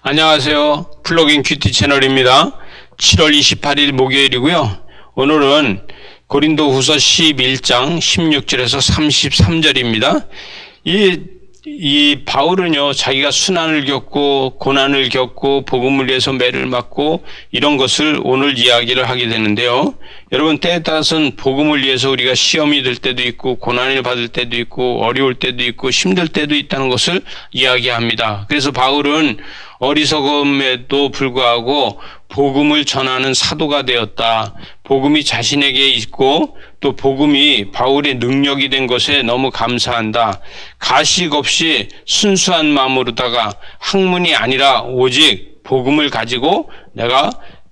안녕하세요. 플러그인 큐티 채널입니다. 7월 28일 목요일이고요. 오늘은 고린도후서 11장 16절에서 33절입니다. 이 바울은요, 자기가 순환을 겪고 고난을 겪고 복음을 위해서 매를 맞고 이런 것을 오늘 이야기를 하게 되는데요. 여러분, 때에 따라서는 복음을 위해서 우리가 시험이 될 때도 있고 고난을 받을 때도 있고 어려울 때도 있고 힘들 때도 있다는 것을 이야기합니다. 그래서 바울은 어리석음에도 불구하고 복음을 전하는 사도가 되었다. 복음이 자신에게 있고 또 복음이 바울의 능력이 된 것에 너무 감사한다. 가식 없이 순수한 마음으로다가 학문이 아니라 오직 복음을 가지고 내가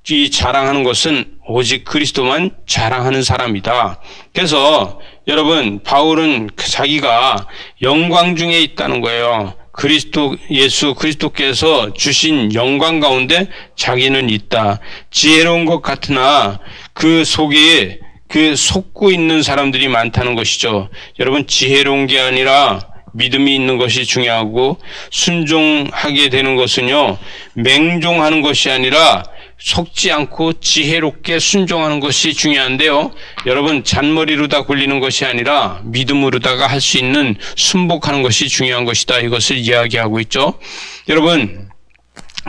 이 자랑하는 것은 오직 그리스도만 자랑하는 사람이다. 그래서 여러분, 바울은 자기가 영광 중에 있다는 거예요. 예수 그리스도께서 주신 영광 가운데 자기는 있다. 지혜로운 것 같으나 그 속에 속고 있는 사람들이 많다는 것이죠. 여러분, 지혜로운 게 아니라 믿음이 있는 것이 중요하고 순종하게 되는 것은요, 맹종하는 것이 아니라 속지 않고 지혜롭게 순종하는 것이 중요한데요. 여러분, 잔머리로 다 굴리는 것이 아니라 믿음으로다가 할 수 있는 순복하는 것이 중요한 것이다. 이것을 이야기하고 있죠. 여러분,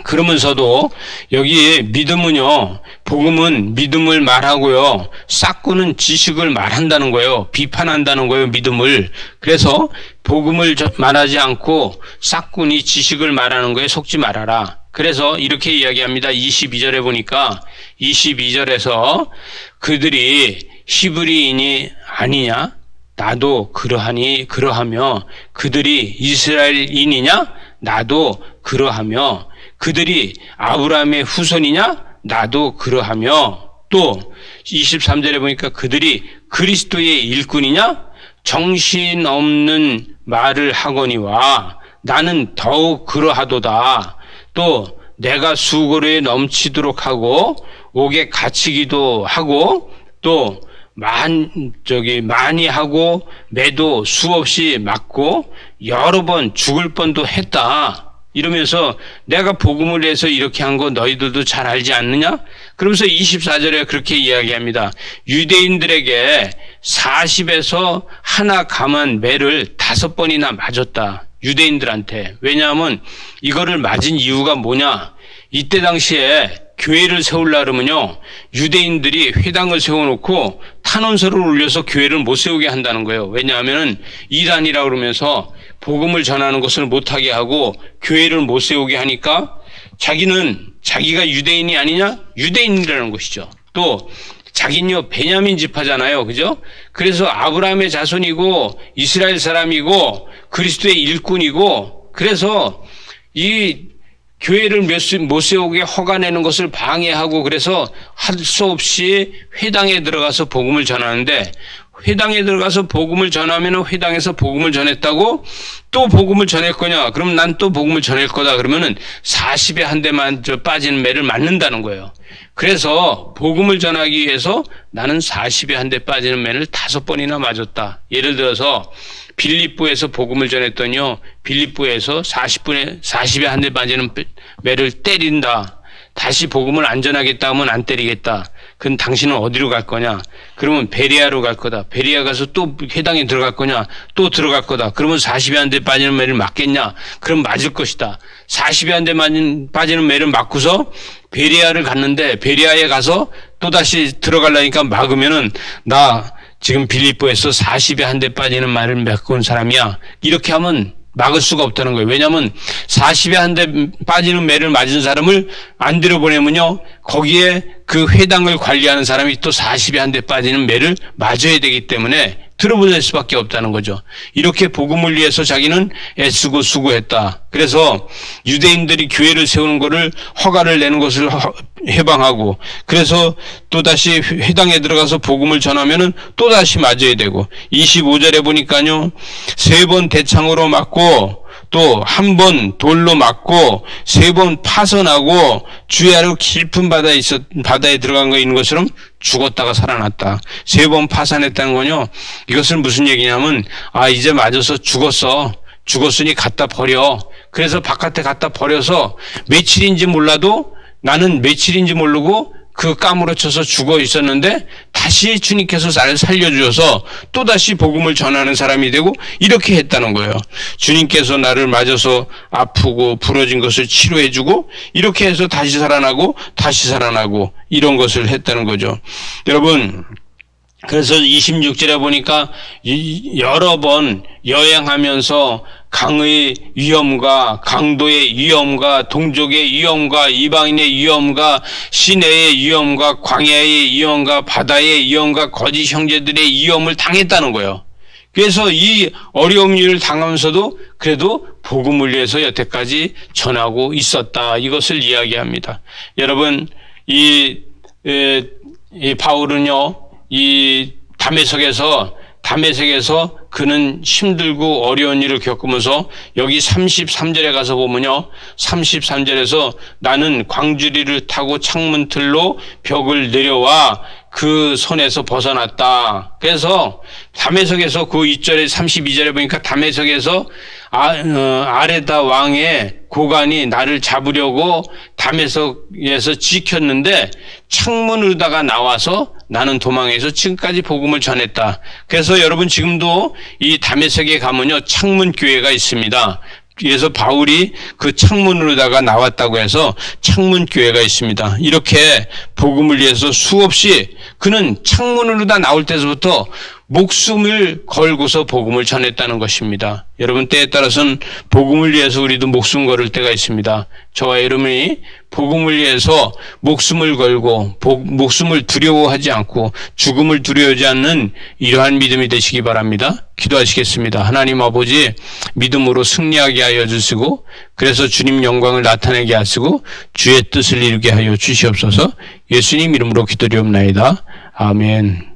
그러면서도 여기에 믿음은요, 복음은 믿음을 말하고요, 싹구는 지식을 말한다는 거예요. 비판한다는 거예요, 믿음을. 그래서 복음을 말하지 않고 싹군이 지식을 말하는 거에 속지 말아라. 그래서 이렇게 이야기합니다. 22절에 보니까 22절에서 그들이 히브리인이 아니냐? 나도 그러하며 그들이 이스라엘인이냐? 나도 그러하며 그들이 아브라함의 후손이냐? 나도 그러하며 또 23절에 보니까 그들이 그리스도의 일꾼이냐? 정신없는 말을 하거니와 나는 더욱 그러하도다. 또 내가 수고로에 넘치도록 하고 옥에 갇히기도 하고 또 많이 하고 매도 수없이 맞고 여러 번 죽을 뻔도 했다. 이러면서 내가 복음을 위해서 이렇게 한 거 너희들도 잘 알지 않느냐? 그러면서 24절에 그렇게 이야기합니다. 유대인들에게 40에서 하나 감한 매를 5번이나 맞았다. 유대인들한테. 왜냐하면 이거를 맞은 이유가 뭐냐? 이때 당시에 교회를 세우려고 그러면요, 유대인들이 회당을 세워놓고 탄원서를 올려서 교회를 못 세우게 한다는 거예요. 왜냐하면 이란이라고 그러면서 복음을 전하는 것을 못하게 하고 교회를 못 세우게 하니까 자기가 유대인이 아니냐? 유대인이라는 것이죠. 또 자기는요, 베냐민 지파잖아요. 그죠? 그래서 아브라함의 자손이고 이스라엘 사람이고 그리스도의 일꾼이고, 그래서 이 교회를 못 세우게 허가내는 것을 방해하고, 그래서 할 수 없이 회당에 들어가서 복음을 전하는데, 회당에 들어가서 복음을 전하면 회당에서 복음을 전했다고 또 복음을 전할 거냐? 그럼 난 또 복음을 전할 거다. 그러면은 40에 한 대만 빠지는 매를 맞는다는 거예요. 그래서 복음을 전하기 위해서 나는 40에 한 대 빠지는 매를 5번이나 맞았다. 예를 들어서 빌립보에서 복음을 전했더니요, 빌립보에서 40에 한 대 빠지는 매를 때린다. 다시 복음을 안 전하겠다 하면 안 때리겠다. 그럼 당신은 어디로 갈 거냐? 그러면 베리아로 갈 거다. 베리아 가서 또 회당에 들어갈 거냐? 또 들어갈 거다. 그러면 40에 한 대 빠지는 매를 맞겠냐? 그럼 맞을 것이다. 40에 한 대 빠지는 매를 맞고서 베리아를 갔는데 베리아에 가서 또다시 들어가려니까 막으면은 나 지금 빌립보에서 40에 한 대 빠지는 말을 메고 온 사람이야. 이렇게 하면 막을 수가 없다는 거예요. 왜냐하면 40에 한 대 빠지는 매를 맞은 사람을 안 들여보내면요, 거기에 그 회당을 관리하는 사람이 또 40에 한 대 빠지는 매를 맞아야 되기 때문에 들어보낼 수밖에 없다는 거죠. 이렇게 복음을 위해서 자기는 애쓰고 수고했다. 그래서 유대인들이 교회를 세우는 것을 허가를 내는 것을 해방하고, 그래서 또다시 회당에 들어가서 복음을 전하면은 또다시 맞아야 되고, 25절에 보니까요, 3번 대창으로 맞고 또 1번 돌로 맞고 3번 파선하고 주야로 깊은 바다에 들어간 거 있는 것처럼 죽었다가 살아났다. 3번 파산했다는 거요, 이것은 무슨 얘기냐면, 이제 맞아서 죽었으니 갖다 버려. 그래서 바깥에 갖다 버려서 며칠인지 몰라도 나는 며칠인지 모르고 그 까무러쳐서 죽어 있었는데 다시 주님께서 나를 살려주셔서 또다시 복음을 전하는 사람이 되고 이렇게 했다는 거예요. 주님께서 나를 맞아서 아프고 부러진 것을 치료해주고 이렇게 해서 다시 살아나고 이런 것을 했다는 거죠. 여러분, 그래서 26절에 보니까 여러 번 여행하면서 강의 위험과 강도의 위험과 동족의 위험과 이방인의 위험과 시내의 위험과 광야의 위험과 바다의 위험과 거짓 형제들의 위험을 당했다는 거예요. 그래서 이 어려운 일을 당하면서도 그래도 복음을 위해서 여태까지 전하고 있었다. 이것을 이야기합니다. 여러분, 이 바울은요, 이 다메섹에서 그는 힘들고 어려운 일을 겪으면서 여기 33절에 가서 보면요. 33절에서 나는 광주리를 타고 창문틀로 벽을 내려와 그 손에서 벗어났다. 그래서 다메섹에서 그 2절에 32절에 보니까 다메섹에서 아레다 왕의 고관이 나를 잡으려고 다메섹에서 지켰는데 창문으로다가 나와서 나는 도망해서 지금까지 복음을 전했다. 그래서 여러분 지금도 이 다메섹에 가면요 창문 교회가 있습니다. 그래서 바울이 그 창문으로다가 나왔다고 해서 창문 교회가 있습니다. 이렇게 복음을 위해서 수없이 그는 창문으로다 나올 때부터 목숨을 걸고서 복음을 전했다는 것입니다. 여러분 때에 따라서는 복음을 위해서 우리도 목숨 걸을 때가 있습니다. 저와 여러분이 복음을 위해서 목숨을 걸고 목숨을 두려워하지 않고 죽음을 두려워하지 않는 이러한 믿음이 되시기 바랍니다. 기도하시겠습니다. 하나님 아버지, 믿음으로 승리하게 하여 주시고 그래서 주님 영광을 나타내게 하시고 주의 뜻을 이루게 하여 주시옵소서. 예수님 이름으로 기도드리옵나이다. 아멘.